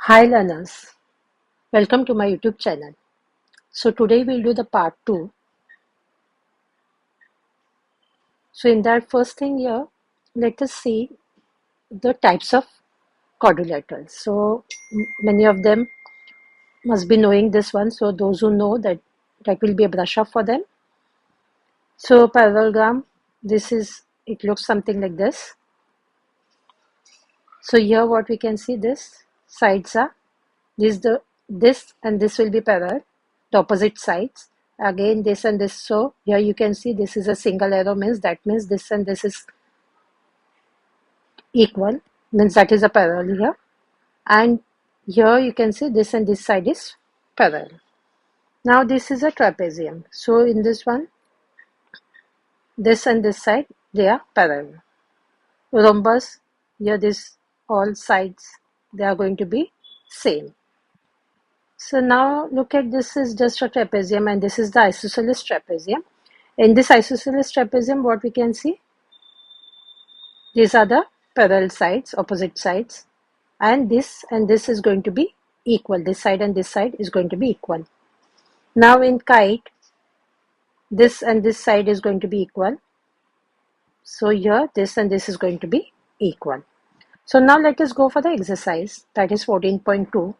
Hi learners, welcome to my YouTube channel. So today we'll do the part 2. So in that first thing here, let us see the types of quadrilaterals. So many of them must be knowing this one. So those who know that will be a brush up for them. So parallelogram, it looks something like this. So here what we can see, this sides are this and this will be parallel, the opposite sides. Again this and this. So here you can see this is a single arrow, means this and this is equal, means that is a parallel here. And here you can see this and this side is parallel. Now this is a trapezium. So in this one, this and this side, they are parallel. Rhombus, here this all sides, they are going to be same. So now look at, this is just a trapezium and this is the isosceles trapezium. In this isosceles trapezium, what we can see, these are the parallel sides, opposite sides, and this is going to be equal. This side and this side is going to be equal. Now in kite, this and this side is going to be equal. So here this and this is going to be equal. So now let us go for the exercise, that is 14.2.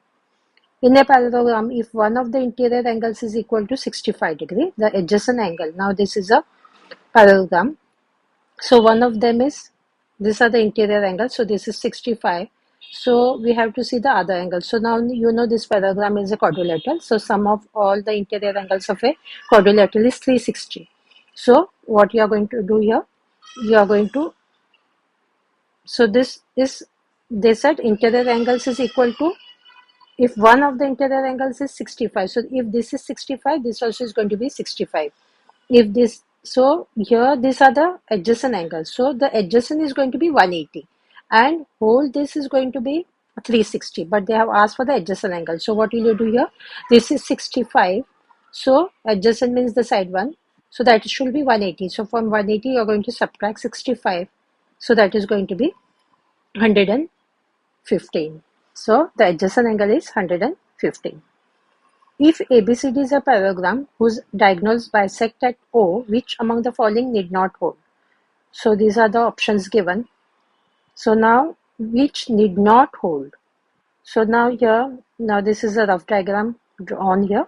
In a parallelogram, if one of the interior angles is equal to 65 degree, the adjacent angle, now this is a parallelogram. So one of them is, these are the interior angles, so this is 65. So we have to see the other angle. So now you know this parallelogram is a quadrilateral. So sum of all the interior angles of a quadrilateral is 360. So what you are going to do here, you are going to, so this is, they said interior angles is equal to, if one of the interior angles is 65, so if this is 65, this also is going to be 65. If this, so here these are the adjacent angles. So the adjacent is going to be 180 and whole this is going to be 360, but they have asked for the adjacent angle. So what will you do here? This is 65. So adjacent means the side one. So that should be 180. So from 180 you are going to subtract 65. So that is going to be 115. So the adjacent angle is 115. If ABCD is a parallelogram whose diagonals bisect at O, which among the following need not hold? So these are the options given. So now, which need not hold? So now here, now this is a rough diagram drawn here,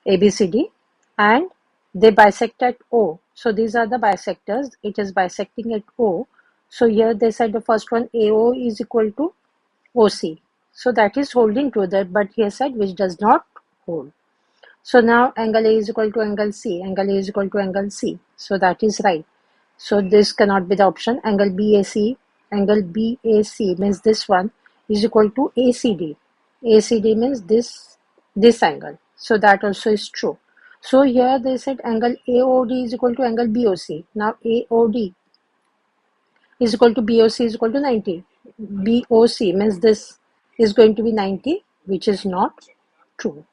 ABCD, and they bisect at O. So these are the bisectors. It is bisecting at O. So here they said the first one, AO is equal to OC. So that is holding to that, but here said which does not hold. So now angle A is equal to angle C. Angle A is equal to angle C. So that is right. So this cannot be the option. Angle BAC. Angle BAC means this one is equal to ACD. ACD means this angle. So that also is true. So here they said angle AOD is equal to angle BOC. Now AOD is equal to BOC is equal to 90. BOC means this is going to be 90, which is not true.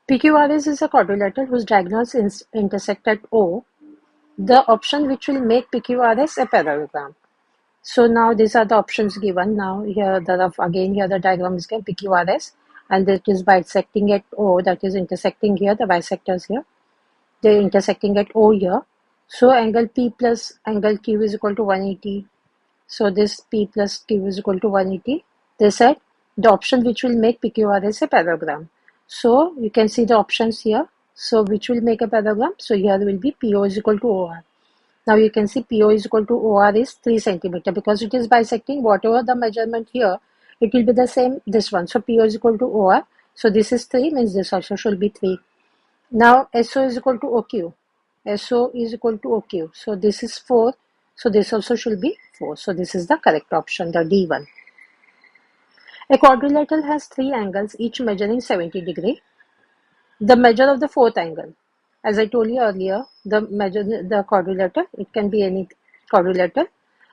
PQRS is a quadrilateral whose diagonals intersect at O. The option which will make PQRS a parallelogram. So now these are the options given. Now here the diagram is given PQRS, and it is bisecting at O, that is intersecting here, the bisectors here. They are intersecting at O here. So angle P plus angle Q is equal to 180. So this P plus Q is equal to 180. They said the option which will make PQRS a parallelogram. So you can see the options here. So which will make a parallelogram? So here will be PO is equal to OR. Now you can see PO is equal to OR is 3 centimeter, because it is bisecting whatever the measurement here, it will be the same this one. So PO is equal to OR. So this is 3, means this also should be 3. Now SO is equal to OQ. SO is equal to OQ. So this is 4. So this also should be 4. So this is the correct option, the D1. A quadrilateral has 3 angles, each measuring 70 degree. The measure of the fourth angle. As I told you earlier, the quadrilateral, it can be any quadrilateral.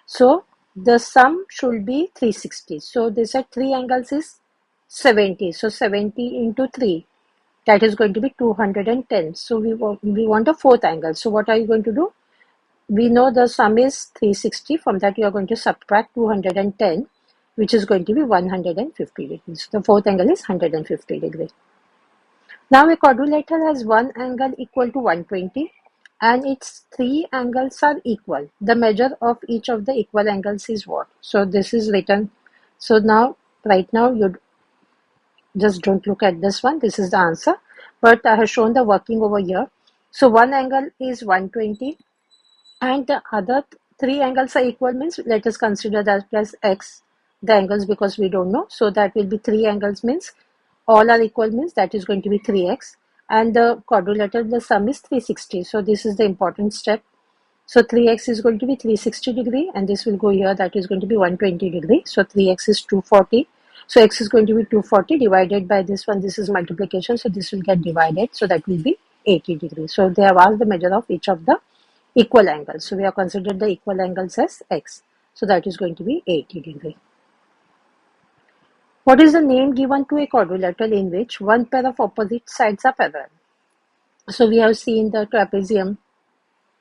So the sum should be 360. So they said 3 angles is 70. So 70 into 3, that is going to be 210. So we want a fourth angle. So what are you going to do? We know the sum is 360. From that you are going to subtract 210. which is going to be 150 degrees. The fourth angle is 150 degrees. Now a quadrilateral has one angle equal to 120 and its three angles are equal. The measure of each of the equal angles is what? So this is written. So now, right now, you just don't look at this one. This is the answer. But I have shown the working over here. So one angle is 120 and the other three angles are equal means let us consider that as x the angles because we don't know. So that will be three angles means all are equal means that is going to be 3x and the quadrilateral the sum is 360. So this is the important step. So 3x is going to be 360 degree and this will go here, that is going to be 120 degree. So 3x is 240. So x is going to be 240 divided by this one. This is multiplication. So this will get divided. So that will be 80 degrees. So they have asked the measure of each of the equal angles. So we have considered the equal angles as x. So that is going to be 80 degree. What is the name given to a quadrilateral in which one pair of opposite sides are parallel? So we have seen the trapezium.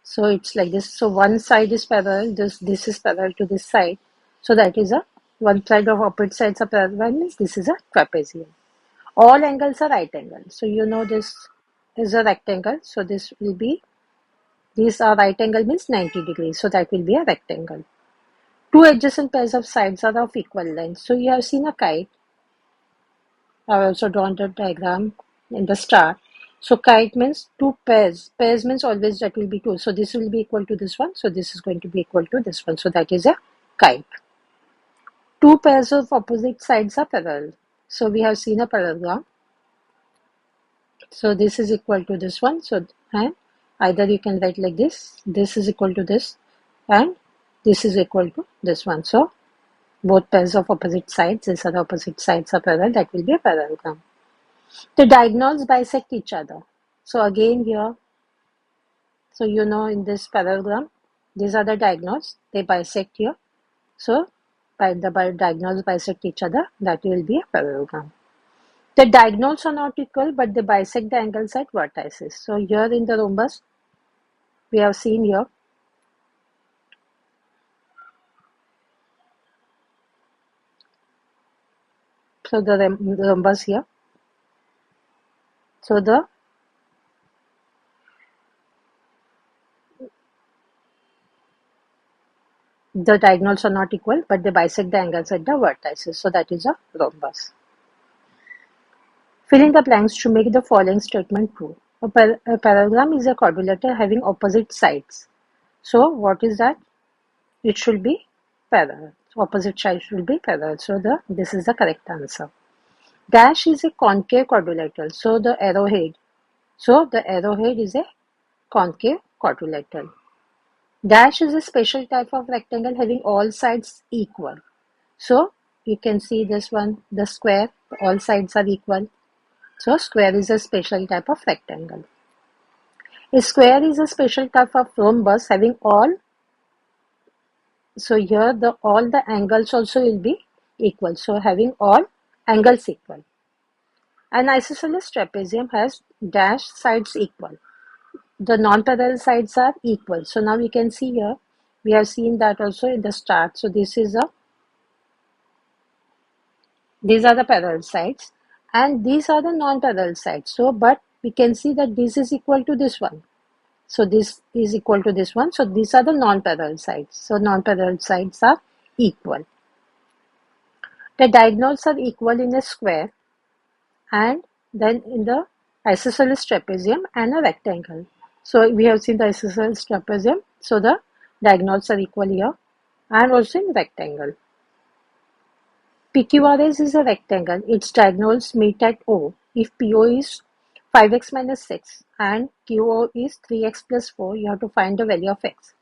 So it's like this. So one side is parallel. This is parallel to this side. So that is a one side of opposite sides are parallel means this is a trapezium. All angles are right angles. So you know this is a rectangle. So this will be, these are right angle means 90 degrees. So that will be a rectangle. Two adjacent pairs of sides are of equal length. So you have seen a kite. I have also drawn the diagram in the start. So kite means two pairs. Pairs means always that will be two. So this will be equal to this one. So this is going to be equal to this one. So that is a kite. Two pairs of opposite sides are parallel. So we have seen a parallelogram. So this is equal to this one. So and either you can write like this. This is equal to this and this is equal to this one. So both pairs of opposite sides, these are the opposite sides are parallel, that will be a parallelogram. The diagonals bisect each other. So again here, so you know in this parallelogram, these are the diagonals, they bisect here. So by the diagonals bisect each other, that will be a parallelogram. The diagonals are not equal, but they bisect the angles at vertices. So here in the rhombus, we have seen here, so the rhombus here. So the diagonals are not equal, but they bisect the angles at the vertices. So that is a rhombus. Fill in the blanks to make the following statement true. A parallelogram is a quadrilateral having opposite sides. So what is that? It should be parallel. So opposite sides should be parallel. So this is the correct answer. Dash is a concave quadrilateral. So the arrowhead is a concave quadrilateral. Dash is a special type of rectangle having all sides equal. So you can see this one, the square, all sides are equal. So square is a special type of rectangle. A square is a special type of rhombus having all. So here all the angles also will be equal. So having all angles equal. An isosceles trapezium has dash sides equal. The non-parallel sides are equal. So now we can see here, we have seen that also in the start. So these are the parallel sides and these are the non-parallel sides. So but we can see that this is equal to this one. So this is equal to this one. So these are the non-parallel sides. So non-parallel sides are equal. The diagonals are equal in a square and then in the isosceles trapezium and a rectangle. So we have seen the isosceles trapezium. So the diagonals are equal here and also in rectangle. PQRS is a rectangle. Its diagonals meet at O. If PO is 5x minus 6 and QO is 3x plus 4, you have to find the value of x.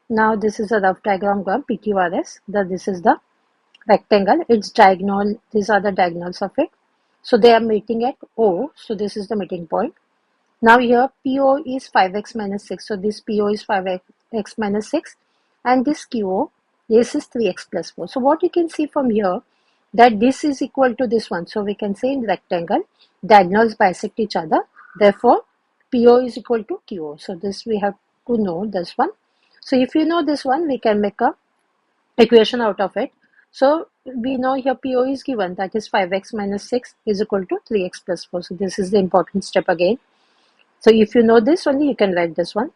Now this is a rough diagram of PQRS. This is the rectangle. Its diagonal, these are the diagonals of it. So they are meeting at O. So this is the meeting point. Now here PO is 5x minus 6. So this PO is 5x minus 6 and this QO, this is 3x plus 4. So what you can see from here, that this is equal to this one. So we can say in rectangle, diagonals bisect each other. Therefore, PO is equal to QO. So this we have to know this one. So if you know this one, we can make a equation out of it. So we know here PO is given, that is 5x minus 6 is equal to 3x plus 4. So this is the important step again. So if you know this only, you can write this one.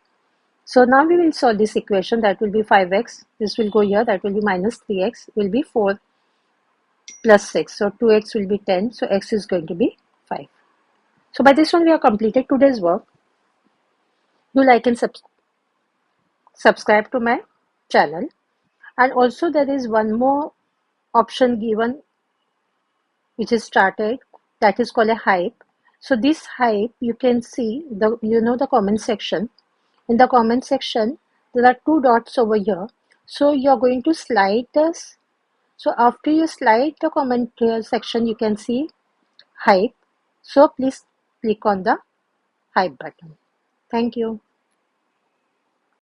So now we will solve this equation. That will be 5x. This will go here. That will be minus 3x. Will be 4 plus 6. So 2x will be 10. So x is going to be 5. So by this one, we have completed today's work. Do like and subscribe to my channel. And also there is one more option given which is started, that is called a hype. So this hype, you can see the comment section. In the comment section, there are 2 dots over here. So you're going to slide this. So after you slide the comment section, you can see hype. So please click on the hype button. Thank you.